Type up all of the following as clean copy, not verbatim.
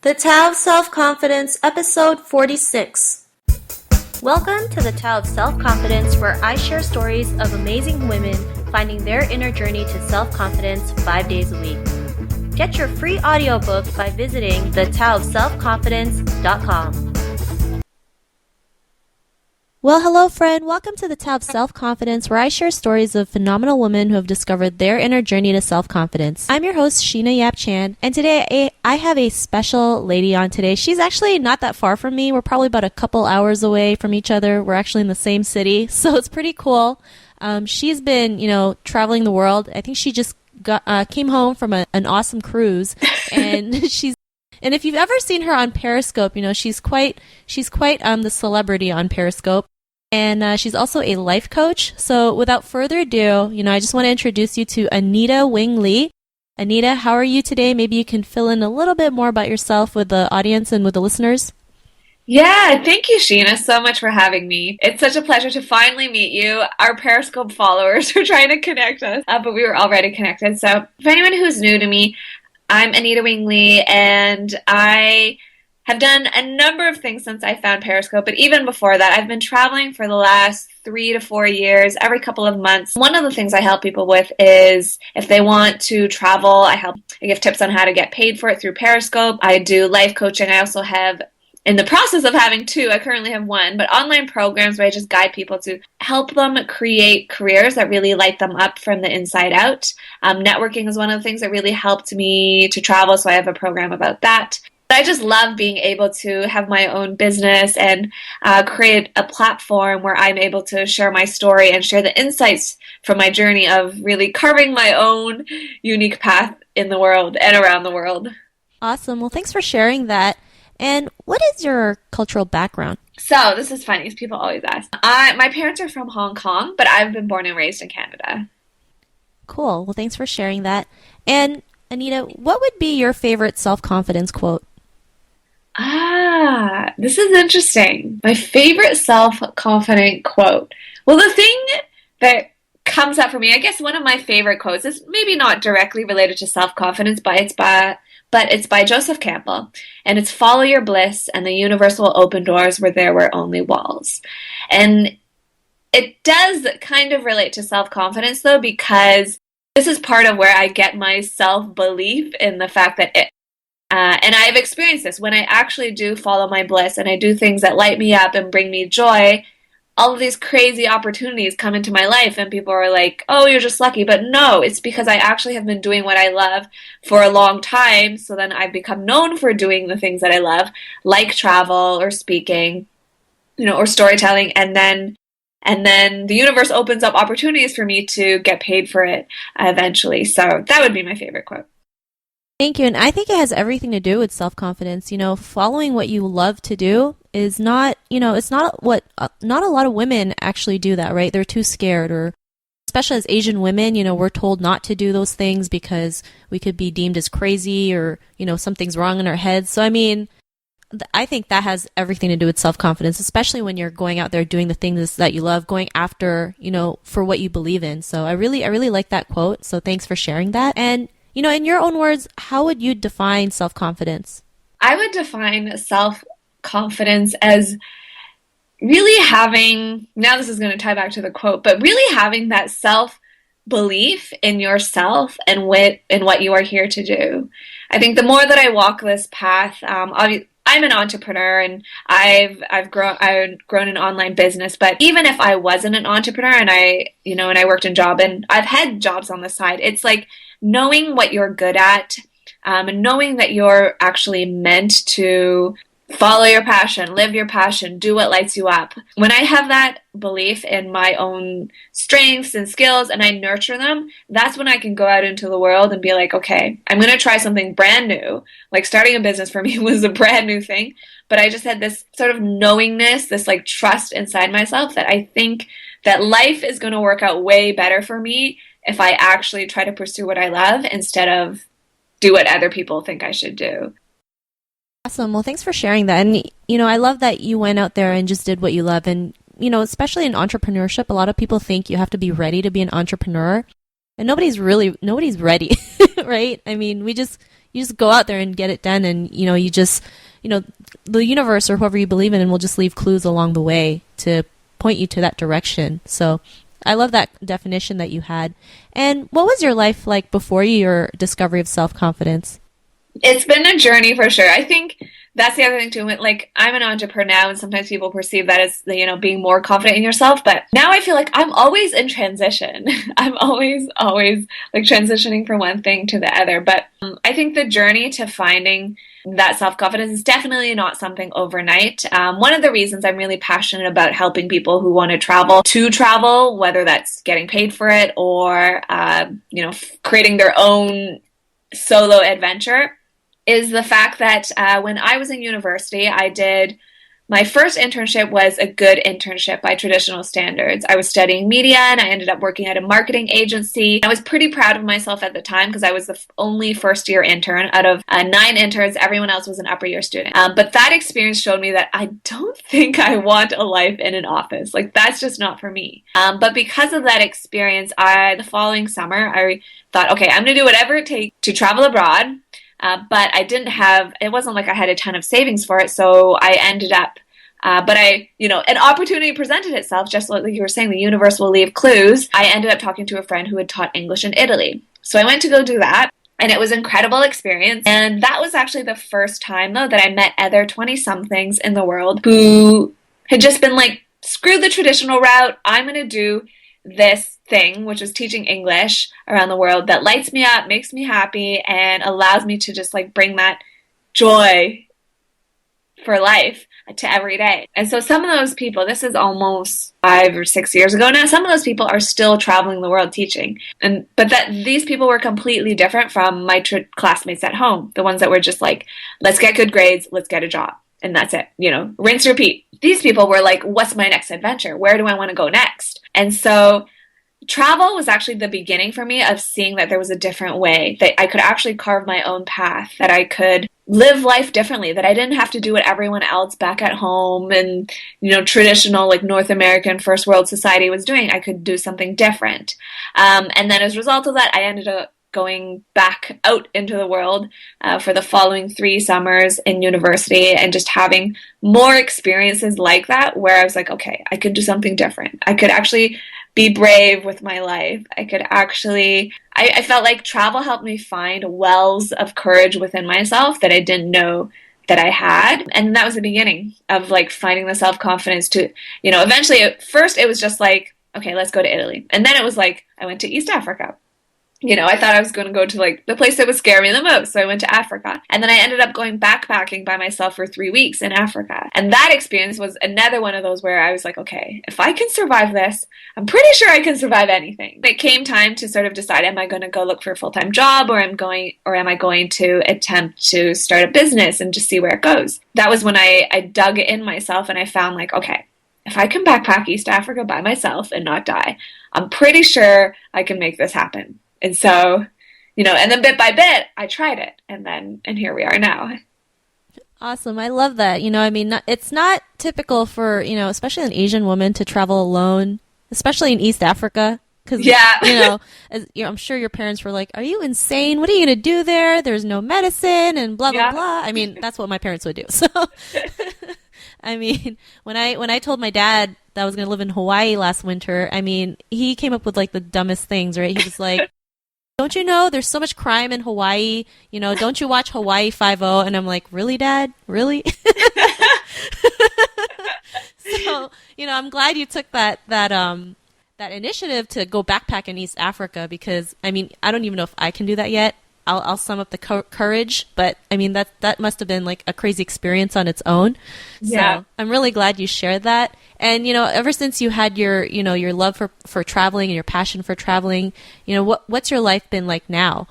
The Tao of Self-Confidence, Episode 46. Welcome to the Tao of Self-Confidence, where I share stories of amazing women finding their inner journey to self-confidence 5 days a week. Get your free audiobook by visiting thetaoofselfconfidence.com. Well, hello, friend. Welcome to the Tao of Self-Confidence, where I share stories of phenomenal women who have discovered their inner journey to self-confidence. I'm your host, Sheena Yap Chan, and today I have a special lady on today. She's actually not that far from me. We're probably about a couple hours away from each other. We're actually in the same city, so it's pretty cool. She's been, traveling the world. I think she just came home from an awesome cruise, and And if you've ever seen her on Periscope, she's quite the celebrity on Periscope. And she's also a life coach. So without further ado, I just want to introduce you to Anita Wing Lee. Anita, how are you today? Maybe you can fill in a little bit more about yourself with the audience and with the listeners. Yeah, thank you, Sheena, so much for having me. It's such a pleasure to finally meet you. Our Periscope followers are trying to connect us, but we were already connected. So for anyone who's new to me, I'm Anita Wing Lee, and I have done a number of things since I found Periscope, but even before that, I've been traveling for the last 3 to 4 years, every couple of months. One of the things I help people with is if they want to travel, I give tips on how to get paid for it through Periscope. I do life coaching. I also have, in the process of having 2, I currently have 1, but online programs where I just guide people to help them create careers that really light them up from the inside out. Networking is one of the things that really helped me to travel, so I have a program about that. I just love being able to have my own business and create a platform where I'm able to share my story and share the insights from my journey of really carving my own unique path in the world and around the world. Awesome. Well, thanks for sharing that. And what is your cultural background? So this is funny, because people always ask. My parents are from Hong Kong, but I've been born and raised in Canada. Cool. Well, thanks for sharing that. And Anita, what would be your favorite self-confidence quote? This is interesting. My favorite self-confident quote. Well, the thing that comes up for me, I guess one of my favorite quotes is maybe not directly related to self-confidence, but it's by Joseph Campbell, and it's "Follow your bliss, and the universe will open doors where there were only walls." And it does kind of relate to self-confidence, though, because this is part of where I get my self-belief in the fact that and I've experienced this when I actually do follow my bliss and I do things that light me up and bring me joy. All of these crazy opportunities come into my life, and people are like, "Oh, you're just lucky." But no, it's because I actually have been doing what I love for a long time. So then I've become known for doing the things that I love, like travel or speaking, or storytelling. And then the universe opens up opportunities for me to get paid for it eventually. So that would be my favorite quote. Thank you. And I think it has everything to do with self-confidence. Following what you love to do is not, it's not not a lot of women actually do that, right? They're too scared, or especially as Asian women, we're told not to do those things because we could be deemed as crazy, or, something's wrong in our heads. So, I think that has everything to do with self-confidence, especially when you're going out there doing the things that you love, going after, for what you believe in. So I really like that quote. So thanks for sharing that. And in your own words, how would you define self-confidence? I would define self-confidence as really having, now this is going to tie back to the quote, but really having that self-belief in yourself and in what you are here to do. I think the more that I walk this path, I'm an entrepreneur, and I've grown an online business. But even if I wasn't an entrepreneur and I worked in job, and I've had jobs on the side, it's like knowing what you're good at, and knowing that you're actually meant to follow your passion, live your passion, do what lights you up. When I have that belief in my own strengths and skills and I nurture them, that's when I can go out into the world and be like, okay, I'm going to try something brand new. Like starting a business for me was a brand new thing, but I just had this sort of knowingness, this like trust inside myself that I think that life is going to work out way better for me if I actually try to pursue what I love instead of do what other people think I should do. Awesome. Well, thanks for sharing that. And, I love that you went out there and just did what you love. And, especially in entrepreneurship, a lot of people think you have to be ready to be an entrepreneur. And nobody's ready, right? We just, you just go out there and get it done, and you just the universe or whoever you believe in will just leave clues along the way to point you to that direction. So I love that definition that you had. And what was your life like before your discovery of self-confidence? It's been a journey for sure. I think that's the other thing too. Like, I'm an entrepreneur now, and sometimes people perceive that as, being more confident in yourself. But now I feel like I'm always in transition. I'm always like transitioning from one thing to the other. But I think the journey to finding that self-confidence is definitely not something overnight. One of the reasons I'm really passionate about helping people who want to travel, whether that's getting paid for it or, creating their own solo adventure, is the fact that when I was in university, my first internship was a good internship by traditional standards. I was studying media, and I ended up working at a marketing agency. I was pretty proud of myself at the time because I was the only first-year intern out of 9 interns. Everyone else was an upper-year student. But that experience showed me that I don't think I want a life in an office. Like, that's just not for me. But because of that experience, the following summer, I thought, okay, I'm going to do whatever it takes to travel abroad. But it wasn't like I had a ton of savings for it. So I ended up, an opportunity presented itself, just like you were saying, the universe will leave clues. I ended up talking to a friend who had taught English in Italy. So I went to go do that. And it was an incredible experience. And that was actually the first time, though, that I met other 20-somethings in the world who had just been like, screw the traditional route. I'm going to do this thing, which is teaching English around the world, that lights me up, makes me happy, and allows me to just like bring that joy for life to every day. And so some of those people, this is almost 5 or 6 years ago now, some of those people are still traveling the world teaching. But these people were completely different from my classmates at home, the ones that were just like, let's get good grades, let's get a job. And that's it, rinse, repeat. These people were like, what's my next adventure? Where do I want to go next? And so travel was actually the beginning for me of seeing that there was a different way, that I could actually carve my own path, that I could live life differently, that I didn't have to do what everyone else back at home and, traditional like North American first world society was doing. I could do something different. And then as a result of that, I ended up going back out into the world for the following 3 summers in university, and just having more experiences like that where I was like, okay, I could do something different. I could actually be brave with my life. I could actually, I felt like travel helped me find wells of courage within myself that I didn't know that I had. And that was the beginning of like finding the self-confidence to, eventually at first it was just like, okay, let's go to Italy. And then it was like, I went to East Africa. I thought I was going to go to like the place that would scare me the most. So I went to Africa. And then I ended up going backpacking by myself for 3 weeks in Africa. And that experience was another one of those where I was like, okay, if I can survive this, I'm pretty sure I can survive anything. It came time to sort of decide, am I going to go look for a full-time job, or am I going to attempt to start a business and just see where it goes? That was when I dug in myself, and I found like, okay, if I can backpack East Africa by myself and not die, I'm pretty sure I can make this happen. And so, and then bit by bit, I tried it, and here we are now. Awesome. I love that. It's not typical for, especially an Asian woman to travel alone, especially in East Africa. Because, I'm sure your parents were like, are you insane? What are you going to do there? There's no medicine and blah, blah, blah. I mean, that's what my parents would do. So, when I told my dad that I was going to live in Hawaii last winter, he came up with like the dumbest things, right? He was like, don't you know there's so much crime in Hawaii? Don't you watch Hawaii 5-0? And I'm like, really, Dad? Really? So, I'm glad you took that initiative to go backpack in East Africa, because, I don't even know if I can do that yet. I'll sum up the courage, but that must have been like a crazy experience on its own. Yeah. So I'm really glad you shared that. And, ever since you had your love for traveling and your passion for traveling, what's your life been like now?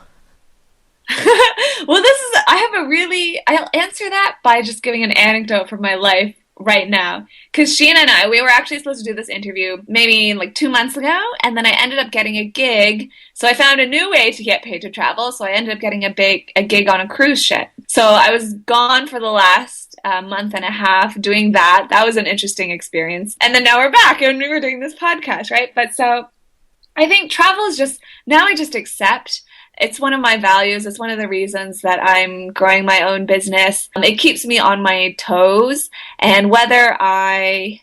Well, I'll answer that by just giving an anecdote from my life right now. Because Sheena and I, we were actually supposed to do this interview maybe like 2 months ago, and then I ended up getting a gig. So I found a new way to get paid to travel. So I ended up getting a gig on a cruise ship. So I was gone for the last month and a half doing that. That was an interesting experience. And then now we're back and we were doing this podcast, right? But so I think travel is just, now I just accept It's one of my values. It's one of the reasons that I'm growing my own business. It keeps me on my toes. And whether I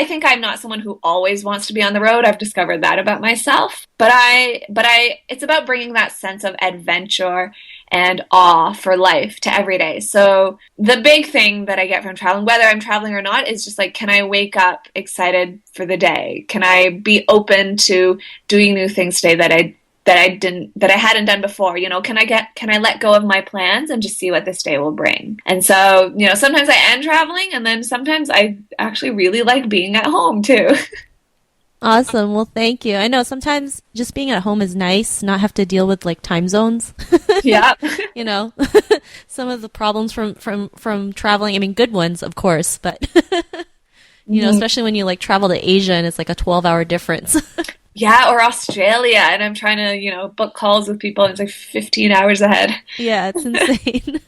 think I'm not someone who always wants to be on the road, I've discovered that about myself. It's about bringing that sense of adventure and awe for life to every day. So the big thing that I get from traveling, whether I'm traveling or not, is just like, can I wake up excited for the day? Can I be open to doing new things today that I hadn't done before? Can I let go of my plans and just see what this day will bring? And so, sometimes I am traveling, and then sometimes I actually really like being at home too. Awesome. Well, thank you. I know sometimes just being at home is nice, not have to deal with like time zones. Yeah. Some of the problems from traveling, I mean, good ones, of course, but especially when you like travel to Asia and it's like a 12-hour difference. Yeah, or Australia, and I'm trying to, book calls with people, and it's like 15 hours ahead. Yeah, it's insane.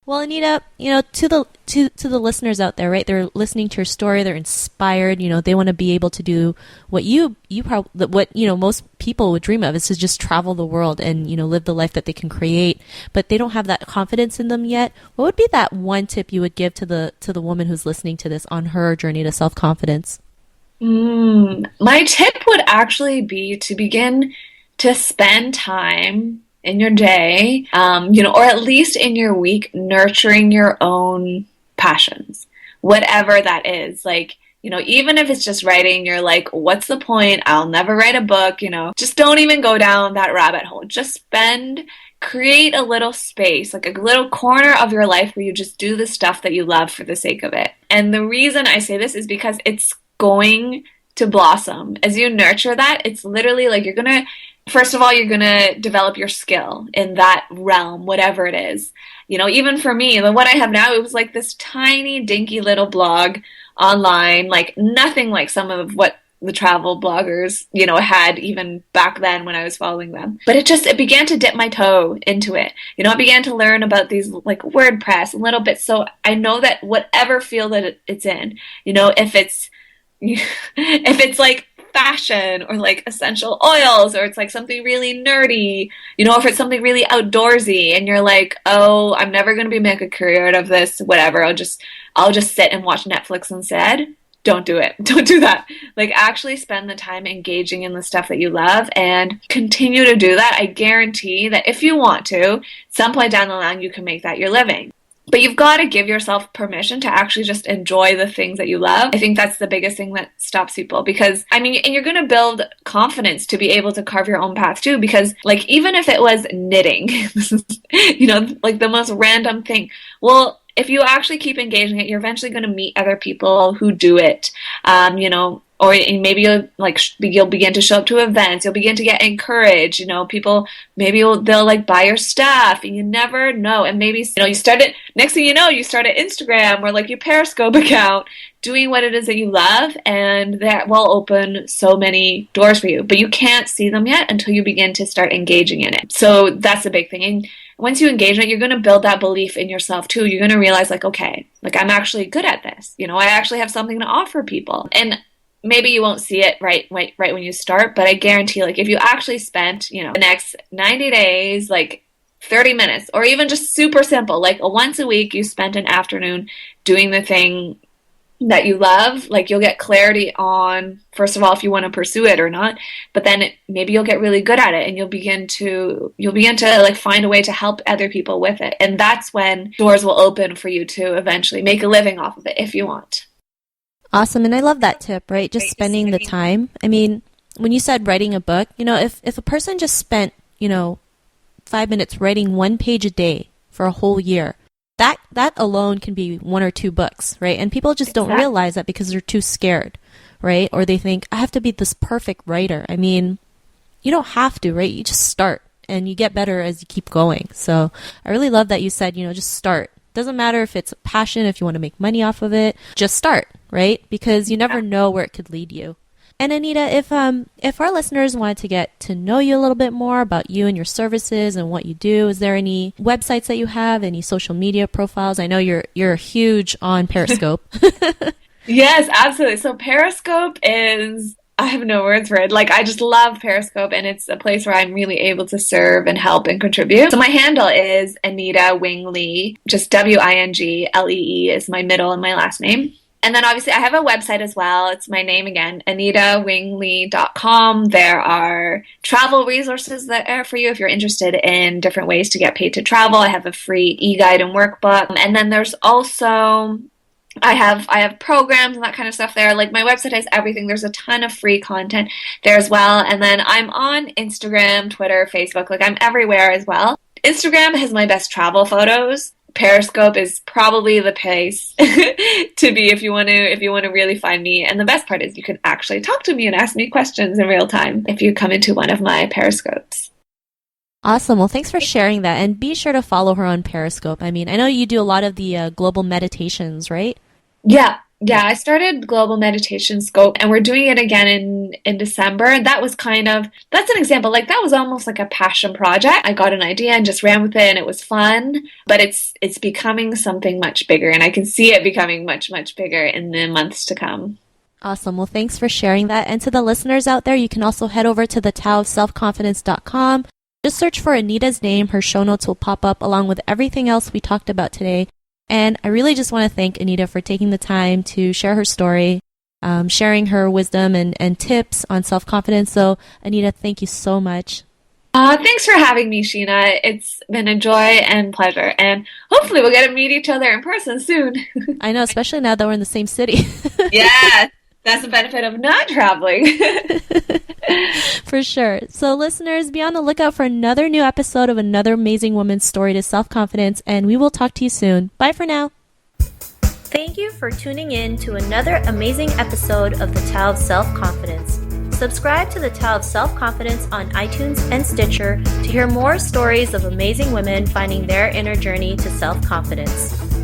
Well, Anita, to the listeners out there, right? They're listening to your story, they're inspired, they want to be able to do what most people would dream of, is to just travel the world and, live the life that they can create, but they don't have that confidence in them yet. What would be that one tip you would give to the woman who's listening to this on her journey to self-confidence? My tip would actually be to begin to spend time in your day, or at least in your week, nurturing your own passions, whatever that is. Like, even if it's just writing, you're like, what's the point? I'll never write a book, just don't even go down that rabbit hole. Just create a little space, like a little corner of your life where you just do the stuff that you love for the sake of it. And the reason I say this is because it's going to blossom. As you nurture that, it's literally like first of all, you're going to develop your skill in that realm, whatever it is. Even for me, what I have now, it was like this tiny, dinky little blog online, like nothing like some of what the travel bloggers, had even back then when I was following them. But it began to dip my toe into it. I began to learn about these like WordPress and little bits. So I know that whatever field that it's in, if it's like fashion or like essential oils, or it's like something really nerdy, if it's something really outdoorsy and you're like, oh, I'm never going to make a career out of this, whatever, I'll just sit and watch Netflix instead. Don't do it. Don't do that. Like, actually spend the time engaging in the stuff that you love and continue to do that. I guarantee that if you want to, at some point down the line, you can make that your living. But you've got to give yourself permission to actually just enjoy the things that you love. I think that's the biggest thing that stops people, because, and you're going to build confidence to be able to carve your own path too, because like, even if it was knitting, like the most random thing, well, if you actually keep engaging it, you're eventually going to meet other people who do it, or maybe you'll begin to show up to events. You'll begin to get encouraged. People they'll like buy your stuff, and you never know. And maybe you start it. Next thing you know, you start an Instagram or like your Periscope account, doing what it is that you love, and that will open so many doors for you. But you can't see them yet until you begin to start engaging in it. So that's the big thing. And once you engage in it, you're going to build that belief in yourself too. You're going to realize like, okay, like I'm actually good at this. I actually have something to offer people. And maybe you won't see it right when you start, but I guarantee, like, if you actually spent, the next 90 days, like 30 minutes, or even just super simple, like once a week, you spent an afternoon doing the thing that you love, like, you'll get clarity on, first of all, if you want to pursue it or not, but then maybe you'll get really good at it, and you'll begin to like find a way to help other people with it. And that's when doors will open for you to eventually make a living off of it if you want. Awesome. And I love that tip, right? Just spending the time. I mean, when you said writing a book, if a person just spent, 5 minutes writing 1 page a day for a whole year, that alone can be 1 or 2 books, right? And people just don't realize that because they're too scared, right? Or they think, I have to be this perfect writer. I mean, you don't have to, right? You just start, and you get better as you keep going. So I really love that you said, just start. Doesn't matter if it's a passion, if you want to make money off of it, just start, right? Because you never know where it could lead you. And Anita, if our listeners wanted to get to know you a little bit more about you and your services and what you do, is there any websites that you have, any social media profiles? I know you're huge on Periscope. Yes, absolutely. So Periscope is I have no words for it. Like, I just love Periscope, and it's a place where I'm really able to serve and help and contribute. So my handle is Anita Wing Lee. Just WINGLEE is my middle and my last name. And then obviously I have a website as well. It's my name again, AnitaWingLee.com. There are travel resources there for you if you're interested in different ways to get paid to travel. I have a free e-guide and workbook. And then there's also I have programs and that kind of stuff there. Like, my website has everything. There's a ton of free content there as well. And then I'm on Instagram, Twitter, Facebook. Like, I'm everywhere as well. Instagram has my best travel photos. Periscope is probably the place to be if you want to really find me. And the best part is you can actually talk to me and ask me questions in real time if you come into one of my Periscopes. Awesome. Well, thanks for sharing that. And be sure to follow her on Periscope. I mean, I know you do a lot of the global meditations, right? Yeah. I started Global Meditation Scope, and we're doing it again in December. And that's an example. Like, that was almost like a passion project. I got an idea and just ran with it, and it was fun. But it's becoming something much bigger, and I can see it becoming much, much bigger in the months to come. Awesome. Well, thanks for sharing that. And to the listeners out there, you can also head over to the taoofselfconfidence.com. Just search for Anita's name. Her show notes will pop up along with everything else we talked about today. And I really just want to thank Anita for taking the time to share her story, sharing her wisdom and tips on self-confidence. So, Anita, thank you so much. Thanks for having me, Sheena. It's been a joy and pleasure. And hopefully we'll get to meet each other in person soon. I know, especially now that we're in the same city. Yeah, that's the benefit of not traveling. For sure. So, listeners, be on the lookout for another new episode of another amazing woman's story to self-confidence, and we will talk to you soon. Bye for now. Thank you for tuning in to another amazing episode of the Tao of Self-Confidence. Subscribe to the Tao of Self-Confidence on iTunes and Stitcher to hear more stories of amazing women finding their inner journey to self-confidence.